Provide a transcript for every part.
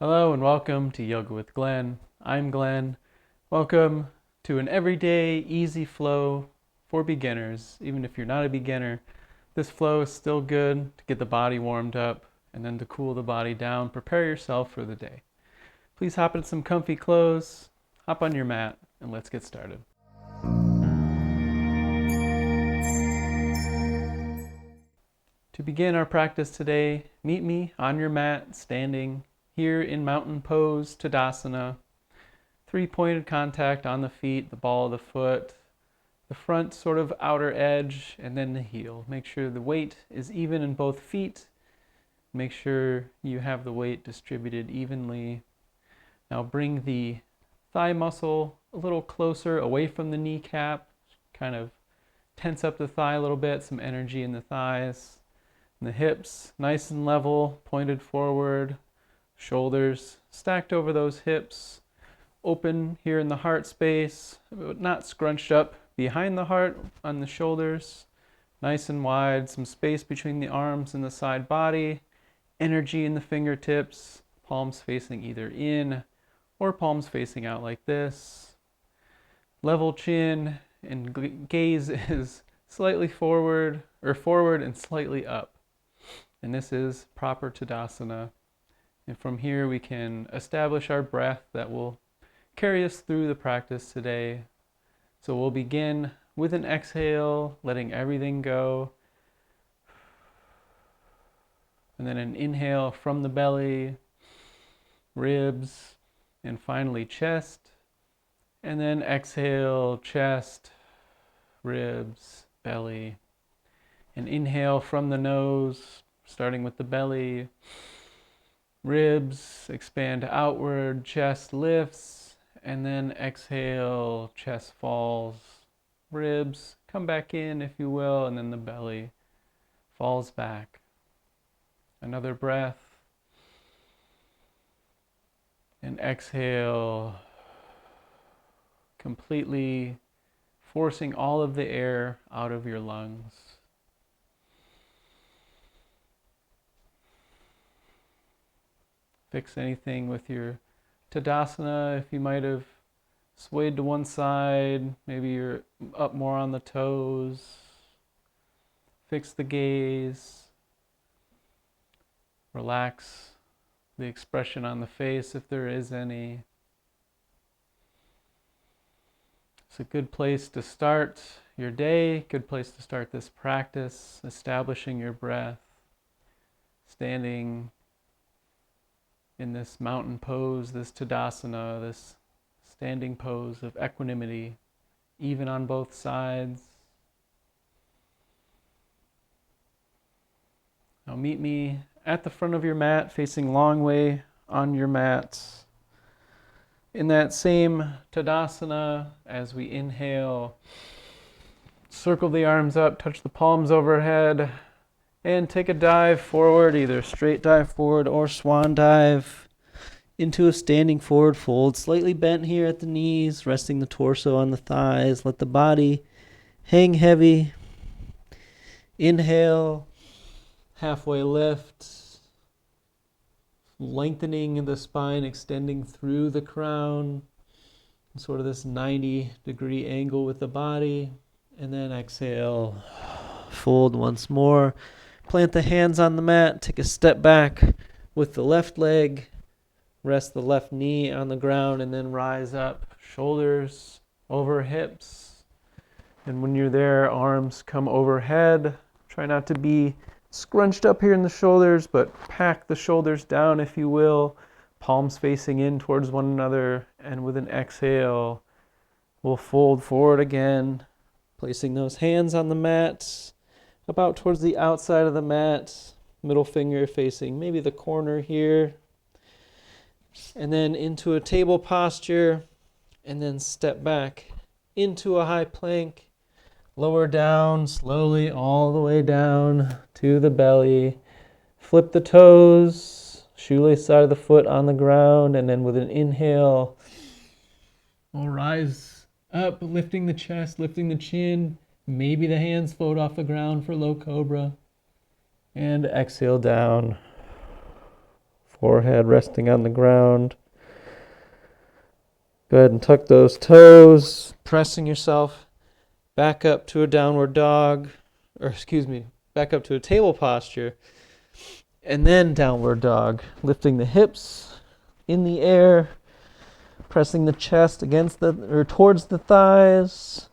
Hello and welcome to Yoga with Glenn. I'm Glenn. Welcome to an everyday easy flow for beginners. Even if you're not a beginner, this flow is still good to get the body warmed up and then to cool the body down. Prepare yourself for the day. Please hop in some comfy clothes, hop on your mat, and let's get started. To begin our practice today, meet me on your mat, standing here in mountain pose, Tadasana. 3-pointed contact on the feet, the ball of the foot, the front sort of outer edge, and then the heel. Make sure the weight is even in both feet. Make sure you have the weight distributed evenly. Now bring the thigh muscle a little closer away from the kneecap. Kind of tense up the thigh a little bit, some energy in the thighs. And the hips nice and level, pointed forward. Shoulders stacked over those hips. Open here in the heart space, but not scrunched up behind the heart on the shoulders. Nice and wide, some space between the arms and the side body. Energy in the fingertips, palms facing either in or palms facing out like this. Level chin, and gaze is slightly forward and slightly up. And this is proper Tadasana. And from here we can establish our breath that will carry us through the practice today. So we'll begin with an exhale, letting everything go. And then an inhale from the belly, ribs, and finally chest. And then exhale, chest, ribs, belly. An inhale from the nose, starting with the belly. Ribs expand outward, chest lifts, and then exhale, chest falls. Ribs come back in, if you will, and then the belly falls back. Another breath. And exhale, completely forcing all of the air out of your lungs. Fix anything with your Tadasana. If you might have swayed to one side, maybe you're up more on the toes. Fix the gaze. Relax the expression on the face if there is any. It's a good place to start your day, good place to start this practice, establishing your breath, standing in this mountain pose, this Tadasana, this standing pose of equanimity, even on both sides. Now meet me at the front of your mat, facing long way on your mat. In that same Tadasana, as we inhale, circle the arms up, touch the palms overhead, and take a dive forward, either straight dive forward or swan dive into a standing forward fold, slightly bent here at the knees, resting the torso on the thighs. Let the body hang heavy. Inhale, halfway lift, lengthening the spine, extending through the crown, sort of this 90-degree angle with the body. And then exhale, fold once more. Plant the hands on the mat, take a step back with the left leg, rest the left knee on the ground, and then rise up, shoulders over hips. And when you're there, arms come overhead. Try not to be scrunched up here in the shoulders, but pack the shoulders down, if you will, palms facing in towards one another. And with an exhale, we'll fold forward again, placing those hands on the mat, about towards the outside of the mat, middle finger facing maybe the corner here, and then into a table posture, and then step back into a high plank, lower down slowly all the way down to the belly. Flip the toes, shoelace side of the foot on the ground, and then with an inhale, we'll rise up, lifting the chest, lifting the chin. Maybe the hands float off the ground for low cobra. And exhale down. forehead resting on the ground. Go ahead and tuck those toes, pressing yourself back up to a downward dog, back up to a table posture, and then downward dog, lifting the hips in the air, pressing the chest towards the thighs,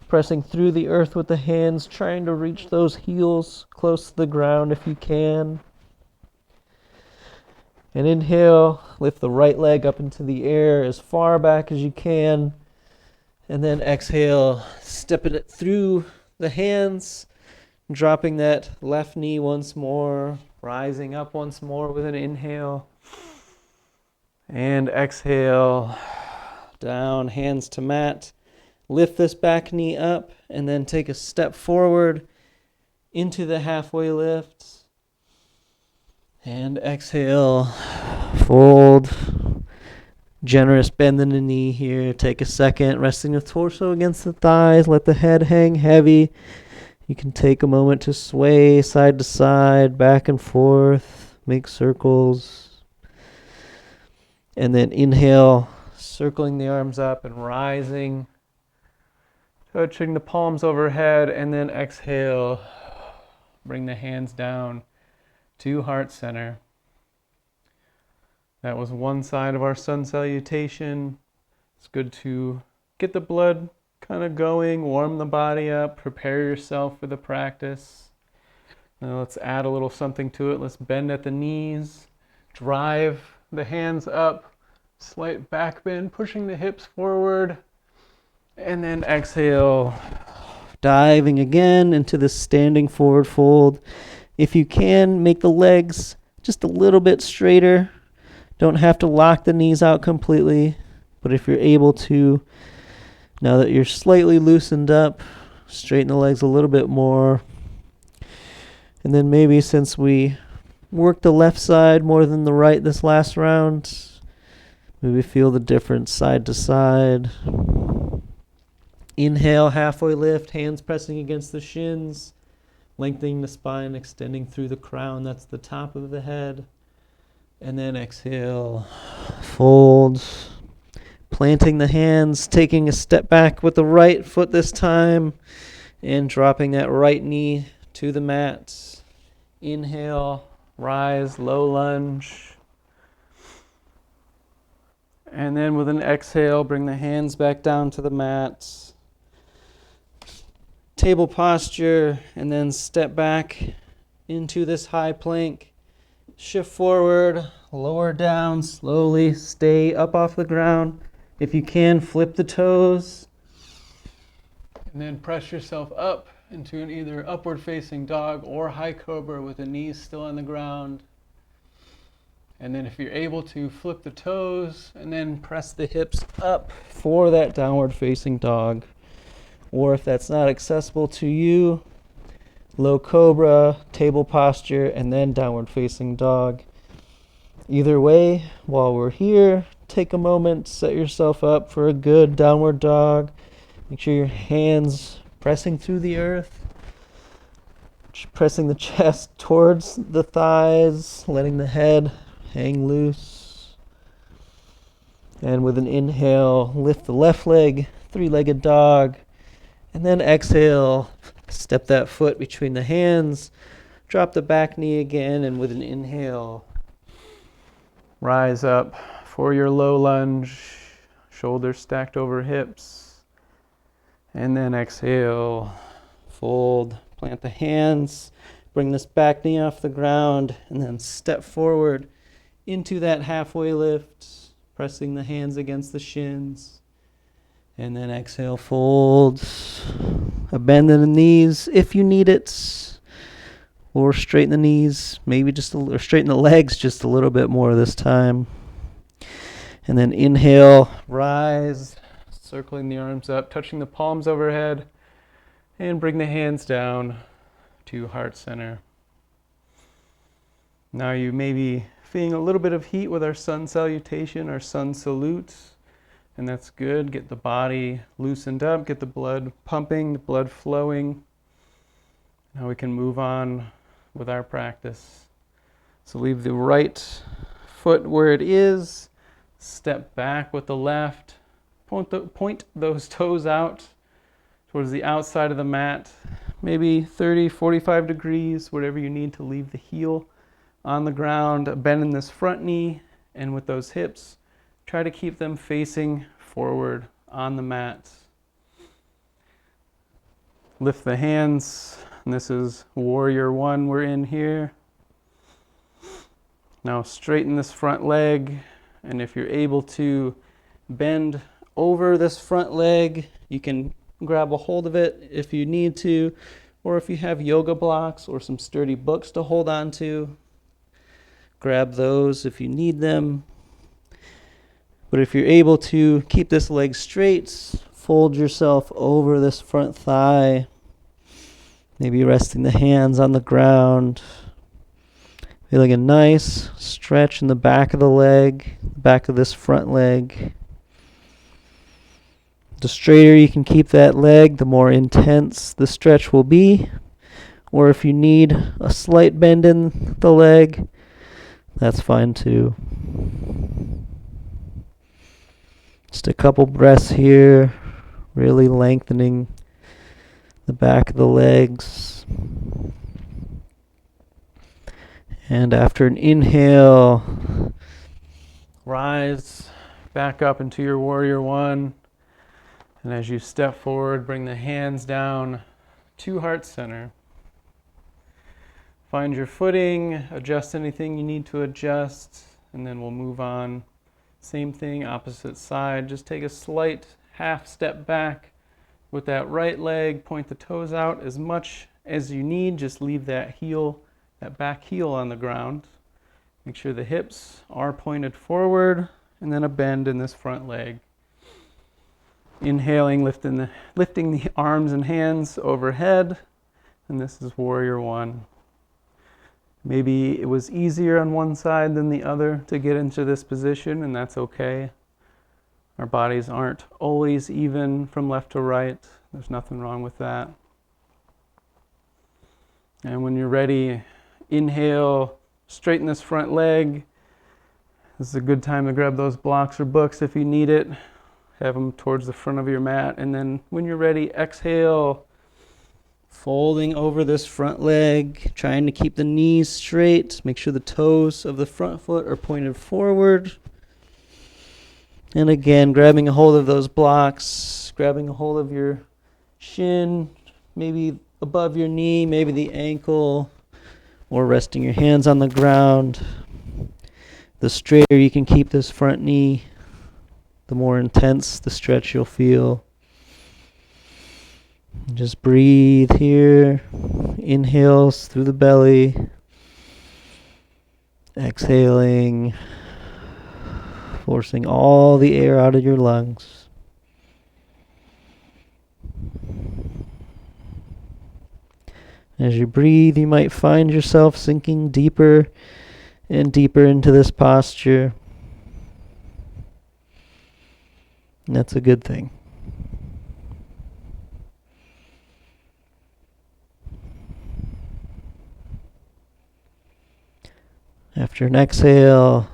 pressing through the earth with the hands, trying to reach those heels close to the ground if you can. And inhale, lift the right leg up into the air as far back as you can. And then exhale, stepping it through the hands, dropping that left knee once more, rising up once more with an inhale. And exhale, down, hands to mat. Lift this back knee up and then take a step forward into the halfway lift. And exhale, fold. Generous bend in the knee here. Take a second, resting the torso against the thighs. Let the head hang heavy. You can take a moment to sway side to side, back and forth, make circles. And then inhale, circling the arms up and rising, touching the palms overhead. And then exhale, bring the hands down to heart center. That was one side of our sun salutation. It's good to get the blood kind of going, warm the body up, prepare yourself for the practice. Now let's add a little something to it. Let's bend at the knees, drive the hands up, slight back bend, pushing the hips forward, and then exhale, diving again into the standing forward fold. If you can, make the legs just a little bit straighter. Don't have to lock the knees out completely, but if you're able to, now that you're slightly loosened up, straighten the legs a little bit more. And then maybe since we worked the left side more than the right this last round, maybe feel the difference side to side. Inhale, halfway lift, hands pressing against the shins. Lengthening the spine, extending through the crown. That's the top of the head. And then exhale, fold. Planting the hands, taking a step back with the right foot this time. And dropping that right knee to the mat. Inhale, rise, low lunge. And then with an exhale, bring the hands back down to the mat. Table posture, and then step back into this high plank. Shift forward, lower down slowly, stay up off the ground. If you can, flip the toes. And then press yourself up into an either upward facing dog or high cobra with the knees still on the ground. And then if you're able to, flip the toes and then press the hips up for that downward facing dog. Or if that's not accessible to you, low cobra, table posture, and then downward facing dog. Either way, while we're here, take a moment, set yourself up for a good downward dog. Make sure your hands pressing through the earth, pressing the chest towards the thighs, letting the head hang loose. And with an inhale, lift the left leg, three-legged dog. And then exhale, step that foot between the hands, drop the back knee again, and with an inhale, rise up for your low lunge, shoulders stacked over hips. And then exhale, fold, plant the hands, bring this back knee off the ground, and then step forward into that halfway lift, pressing the hands against the shins. And then exhale, fold. A bend in the knees if you need it. Or straighten the knees, maybe or straighten the legs just a little bit more this time. And then inhale, rise, circling the arms up, touching the palms overhead. And bring the hands down to heart center. Now you may be feeling a little bit of heat with our sun salutation, our sun salute. And that's good. Get the body loosened up, get the blood pumping, the blood flowing. Now we can move on with our practice. So leave the right foot where it is, step back with the left, point those toes out towards the outside of the mat, maybe 30, 45 degrees, whatever you need to leave the heel on the ground. Bend in this front knee, and with those hips, try to keep them facing forward on the mat. Lift the hands, and this is warrior one we're in here. Now straighten this front leg, and if you're able to bend over this front leg, you can grab a hold of it if you need to, or if you have yoga blocks or some sturdy books to hold on to, grab those if you need them. But if you're able to keep this leg straight, fold yourself over this front thigh, maybe resting the hands on the ground, feeling a nice stretch in the back of the leg, the back of this front leg. The straighter you can keep that leg, the more intense the stretch will be. Or if you need a slight bend in the leg, that's fine too. Just a couple breaths here, really lengthening the back of the legs. And after an inhale, rise back up into your warrior one. And as you step forward, bring the hands down to heart center. Find your footing, adjust anything you need to adjust, and then we'll move on. Same thing, opposite side. Just take a slight half step back with that right leg. Point the toes out as much as you need. Just leave that heel, that back heel on the ground. Make sure the hips are pointed forward, and then a bend in this front leg. Inhaling, lifting the arms and hands overhead, and this is warrior one. Maybe it was easier on one side than the other to get into this position, and that's okay. Our bodies aren't always even from left to right. There's nothing wrong with that. And when you're ready, inhale, straighten this front leg. This is a good time to grab those blocks or books if you need it. Have them towards the front of your mat. And then when you're ready, exhale, folding over this front leg, trying to keep the knees straight. Make sure the toes of the front foot are pointed forward. And again, grabbing a hold of those blocks, grabbing a hold of your shin, maybe above your knee, maybe the ankle, or resting your hands on the ground. The straighter you can keep this front knee, the more intense the stretch you'll feel. Just breathe here. Inhales through the belly. Exhaling, forcing all the air out of your lungs. As you breathe, you might find yourself sinking deeper and deeper into this posture. And that's a good thing. After an exhale,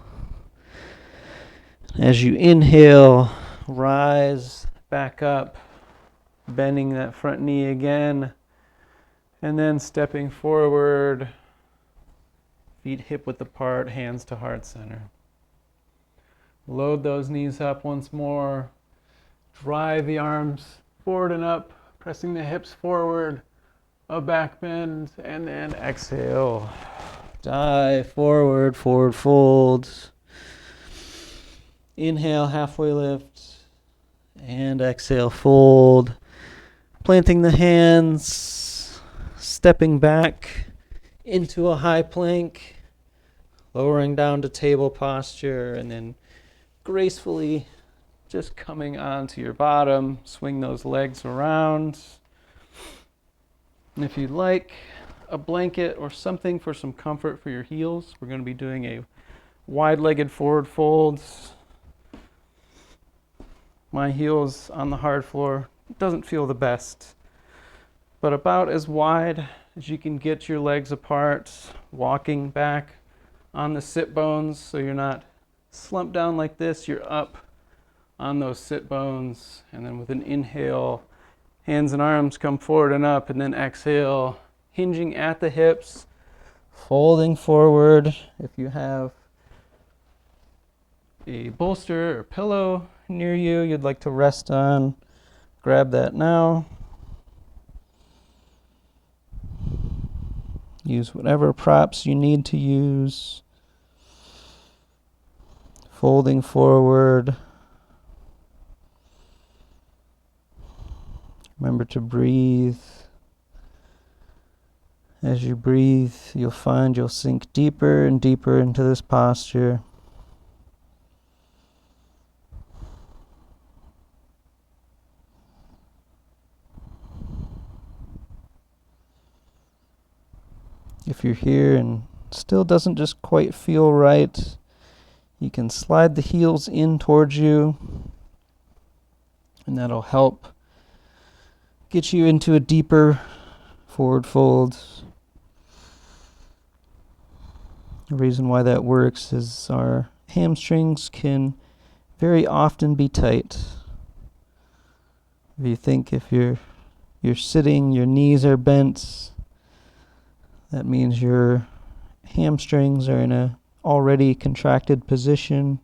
as you inhale, rise back up, bending that front knee again, and then stepping forward, feet hip width apart, hands to heart center. Load those knees up once more. Drive the arms forward and up, pressing the hips forward, a back bend, and then exhale. Dive forward, forward fold. Inhale, halfway lift, and exhale, fold. Planting the hands, stepping back into a high plank, lowering down to table posture, and then gracefully just coming onto your bottom. Swing those legs around. And if you'd like a blanket or something for some comfort for your heels, we're going to be doing a wide-legged forward folds. My heels on the hard floor doesn't feel the best, but about as wide as you can get your legs apart, walking back on the sit bones, so you're not slumped down like this, you're up on those sit bones. And then with an inhale, hands and arms come forward and up, and then exhale, hinging at the hips, folding forward. If you have a bolster or pillow near you you'd like to rest on, grab that now. Use whatever props you need to use. Folding forward. Remember to breathe. As you breathe, you'll find you'll sink deeper and deeper into this posture. If you're here and still doesn't just quite feel right, you can slide the heels in towards you, and that'll help get you into a deeper forward fold. The reason why that works is our hamstrings can very often be tight. If you think if you're sitting, your knees are bent, that means your hamstrings are in a already contracted position.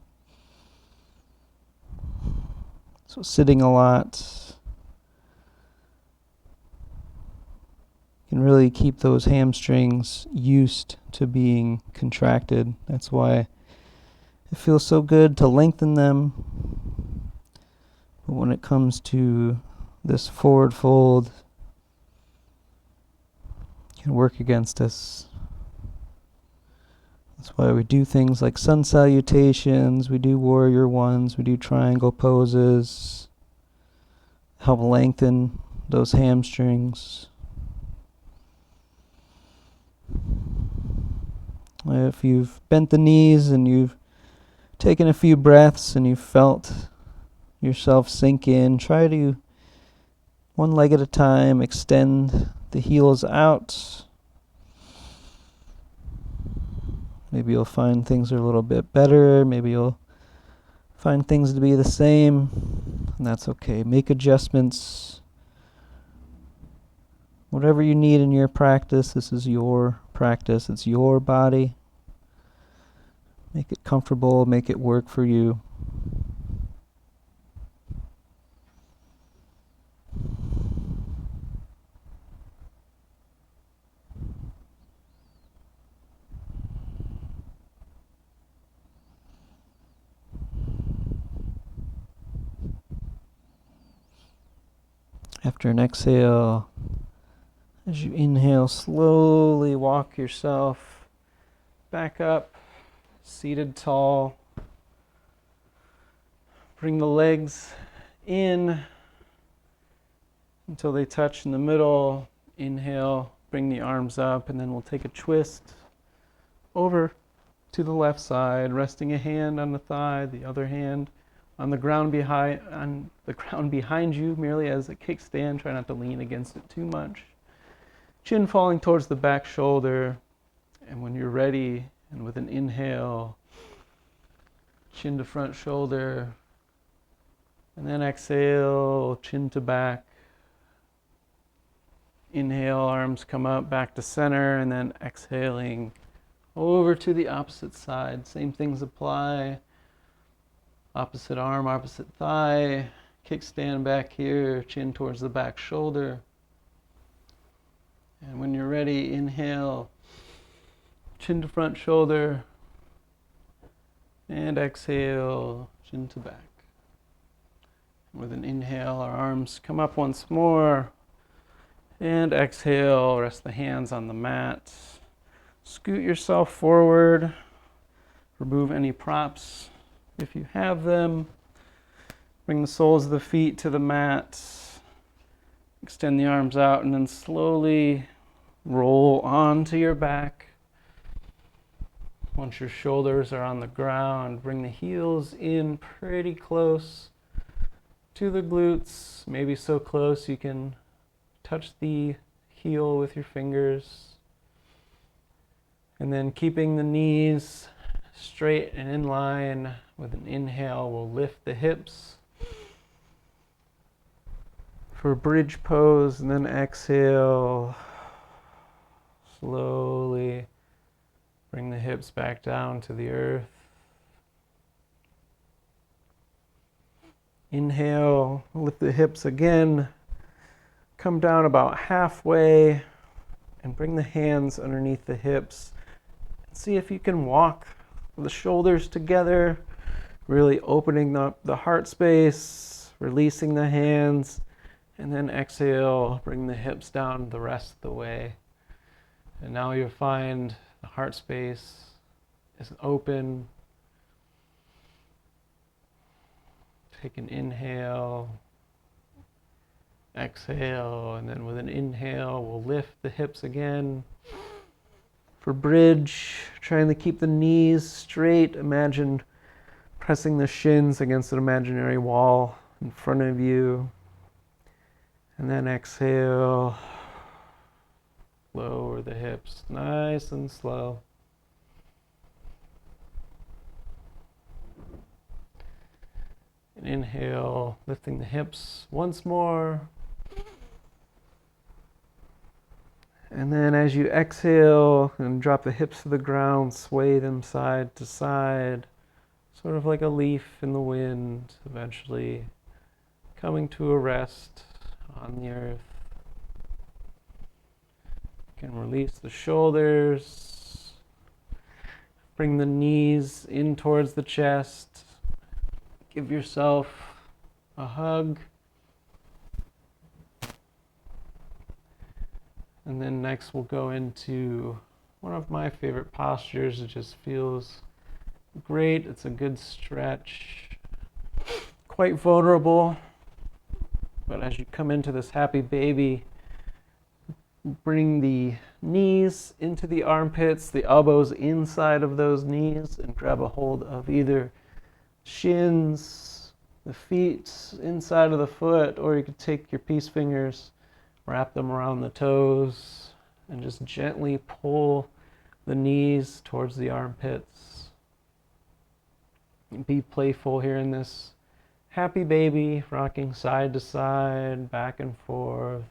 So sitting a lot can really keep those hamstrings used to being contracted. That's why it feels so good to lengthen them. But when it comes to this forward fold, it can work against us. That's why we do things like sun salutations, we do warrior ones, we do triangle poses, help lengthen those hamstrings. If you've bent the knees and you've taken a few breaths and you've felt yourself sink in, try to, one leg at a time, extend the heels out. Maybe you'll find things are a little bit better. Maybe you'll find things to be the same. And that's okay. Make adjustments. Whatever you need in your practice, this is your practice. It's your body. Make it comfortable. Make it work for you. After an exhale, as you inhale, slowly walk yourself back up, seated tall. Bring the legs in until they touch in the middle. Inhale, bring the arms up, and then we'll take a twist over to the left side, resting a hand on the thigh, the other hand on the ground behind you, merely as a kickstand. Try not to lean against it too much. Chin falling towards the back shoulder. And when you're ready, and with an inhale, chin to front shoulder. And then exhale, chin to back. Inhale, arms come up, back to center, and then exhaling over to the opposite side. Same things apply. Opposite arm, opposite thigh. Kickstand back here, chin towards the back shoulder. And when you're ready, inhale, chin to front shoulder. And exhale, chin to back. With an inhale, our arms come up once more. And exhale, rest the hands on the mat. Scoot yourself forward. Remove any props if you have them. Bring the soles of the feet to the mat. Extend the arms out and then slowly roll onto your back. Once your shoulders are on the ground, bring the heels in pretty close to the glutes. Maybe so close you can touch the heel with your fingers. And then keeping the knees straight and in line, with an inhale, we'll lift the hips for bridge pose, and then exhale, slowly bring the hips back down to the earth. Inhale, lift the hips again, come down about halfway, and bring the hands underneath the hips. See if you can walk the shoulders together, really opening up the heart space, releasing the hands, and then exhale, bring the hips down the rest of the way. And now you'll find the heart space is open. Take an inhale, exhale, and then with an inhale, we'll lift the hips again. For bridge, trying to keep the knees straight. Imagine pressing the shins against an imaginary wall in front of you. And then exhale, lower the hips, nice and slow. And inhale, lifting the hips once more. And then as you exhale and drop the hips to the ground, sway them side to side, sort of like a leaf in the wind, eventually coming to a rest on the earth. You can release the shoulders, bring the knees in towards the chest, give yourself a hug. And then next we'll go into one of my favorite postures. It just feels great. It's a good stretch. Quite vulnerable. But as you come into this happy baby, bring the knees into the armpits, the elbows inside of those knees, and grab a hold of either shins, the feet inside of the foot, or you could take your peace fingers, wrap them around the toes, and just gently pull the knees towards the armpits. Be playful here in this happy baby, rocking side to side, back and forth.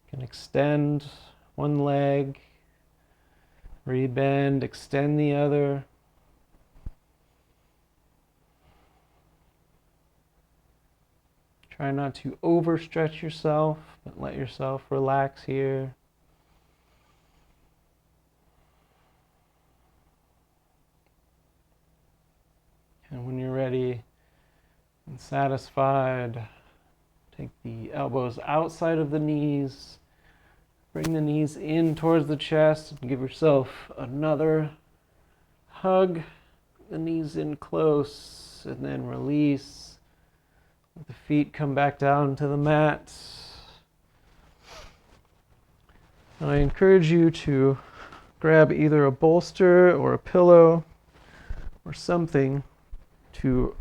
You can extend one leg, rebend, extend the other. Try not to overstretch yourself, but let yourself relax here. And when you're ready and satisfied, take the elbows outside of the knees, bring the knees in towards the chest, and give yourself another hug. The knees in close, and then release. Let the feet come back down to the mat. And I encourage you to grab either a bolster or a pillow or something to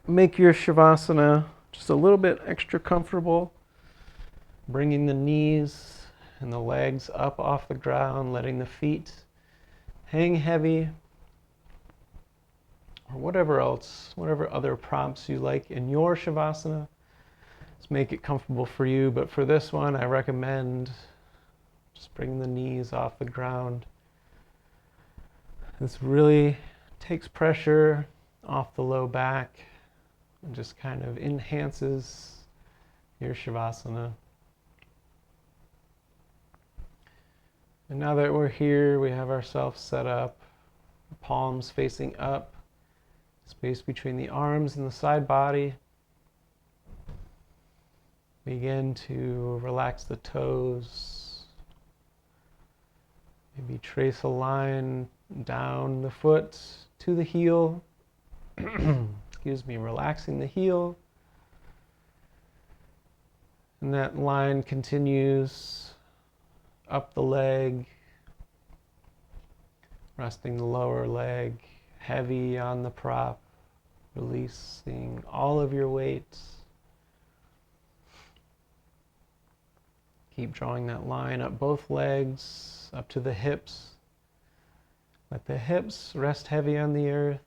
make your Shavasana just a little bit extra comfortable. Bringing the knees and the legs up off the ground, letting the feet hang heavy, or whatever else, whatever other prompts you like in your Shavasana. Let's make it comfortable for you, but for this one, I recommend just bringing the knees off the ground. This really takes pressure off the low back and just kind of enhances your Shavasana. And now that we're here, we have ourselves set up, palms facing up, space between the arms and the side body. Begin to relax the toes. Maybe trace a line down the foot to the heel. Excuse me, relaxing the heel. And that line continues up the leg, resting the lower leg heavy on the prop, releasing all of your weight. Keep drawing that line up both legs, up to the hips, Let the hips rest heavy on the earth.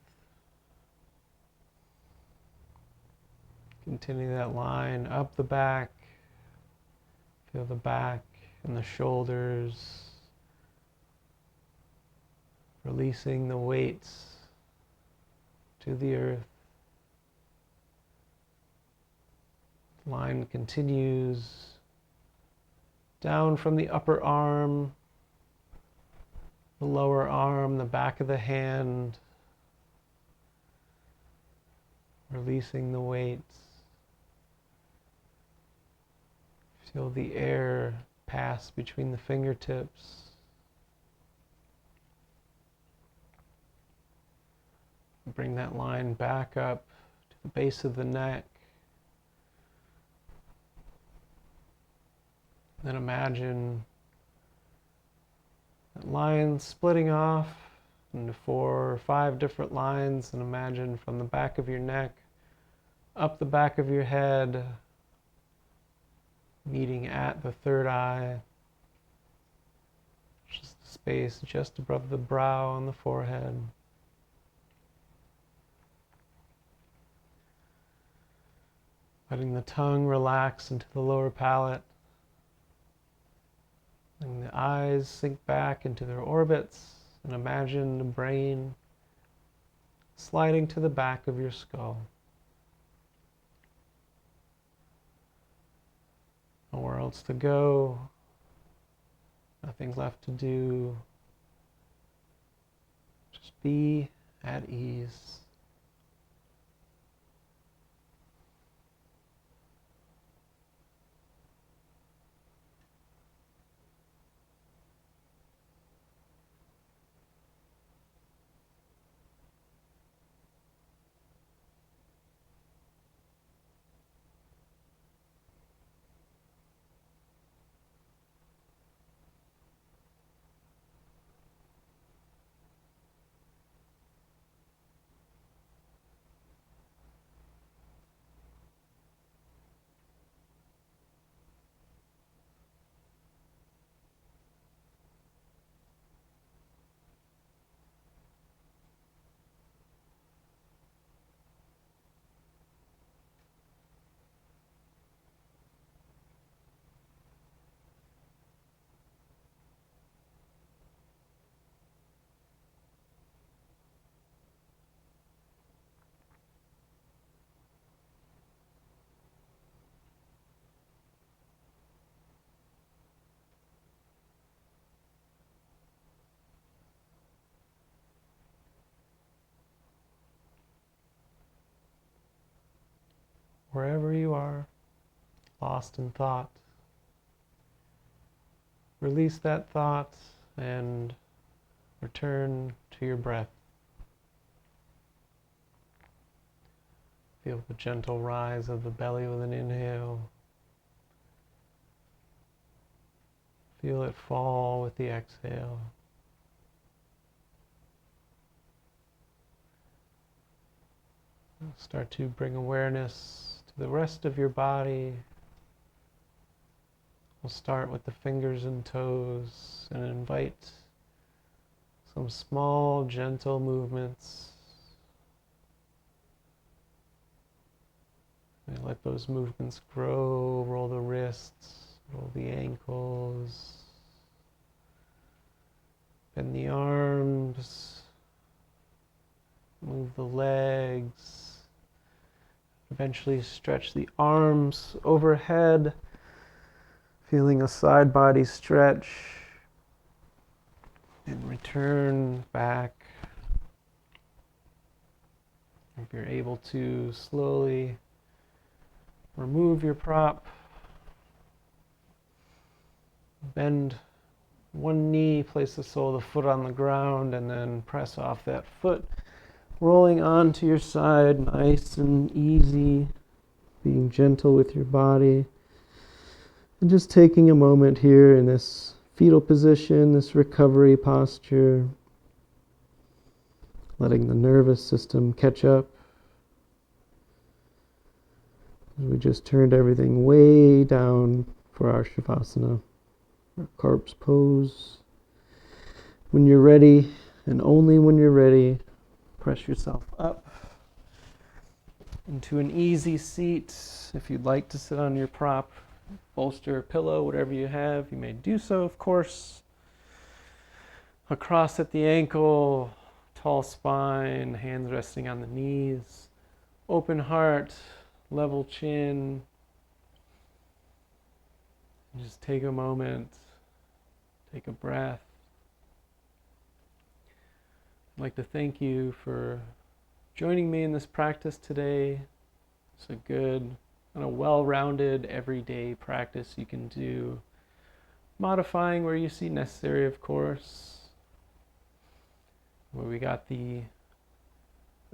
Continue that line up the back. Feel the back and the shoulders. Releasing the weights to the earth. The line continues down from the upper arm, the lower arm, the back of the hand. Releasing the weights. Feel the air pass between the fingertips. Bring that line back up to the base of the neck. Then imagine that line splitting off into 4 or 5 different lines, and imagine from the back of your neck up the back of your head, meeting at the third eye, just the space just above the brow and the forehead. Letting the tongue relax into the lower palate. And the eyes sink back into their orbits, and imagine the brain sliding to the back of your skull. Nowhere else to go, nothing left to do. Just be at ease. Wherever you are, lost in thought, release that thought and return to your breath. Feel the gentle rise of the belly with an inhale. Feel it fall with the exhale. Start to bring awareness to the rest of your body. We'll start with the fingers and toes and invite some small, gentle movements. And let those movements grow. Roll the wrists, roll the ankles, bend the arms, move the legs. Eventually stretch the arms overhead, feeling a side body stretch, and return back. If you're able to, slowly remove your prop, bend one knee, place the sole of the foot on the ground, and then press off that foot, rolling onto your side, nice and easy, being gentle with your body. And just taking a moment here in this fetal position, this recovery posture, letting the nervous system catch up. We just turned everything way down for our Shavasana, our corpse pose. When you're ready, And only when you're ready, press yourself up into an easy seat. If you'd like to sit on your prop, bolster, pillow, whatever you have, you may do so, of course. A cross at the ankle, tall spine, hands resting on the knees, open heart, level chin. Just take a moment, take a breath. I'd like to thank you for joining me in this practice today. It's a good and a well-rounded everyday practice you can do, modifying where you see necessary, of course. Where we got the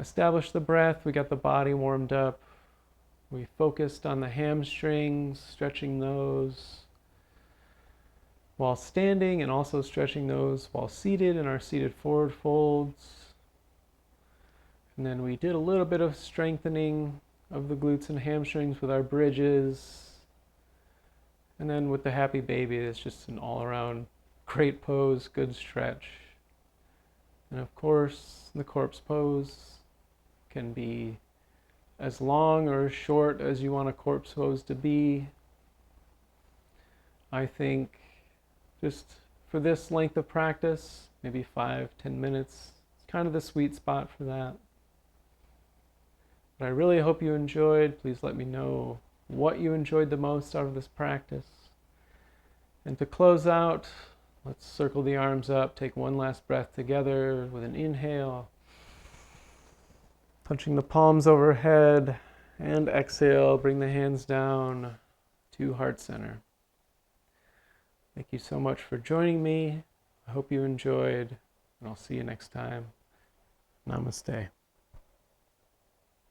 established the breath, we got the body warmed up, we focused on the hamstrings, stretching those while standing, and also stretching those while seated in our seated forward folds. And then we did a little bit of strengthening of the glutes and hamstrings with our bridges. And then with the happy baby, it's just an all-around great pose, good stretch. And of course, the corpse pose can be as long or as short as you want a corpse pose to be. I think just for this length of practice, maybe 5-10 minutes, it's kind of the sweet spot for that. But I really hope you enjoyed. Please let me know what you enjoyed the most out of this practice. And to close out, let's circle the arms up, take one last breath together with an inhale. Punching the palms overhead, and exhale, bring the hands down to heart center. Thank you so much for joining me. I hope you enjoyed, and I'll see you next time. Namaste.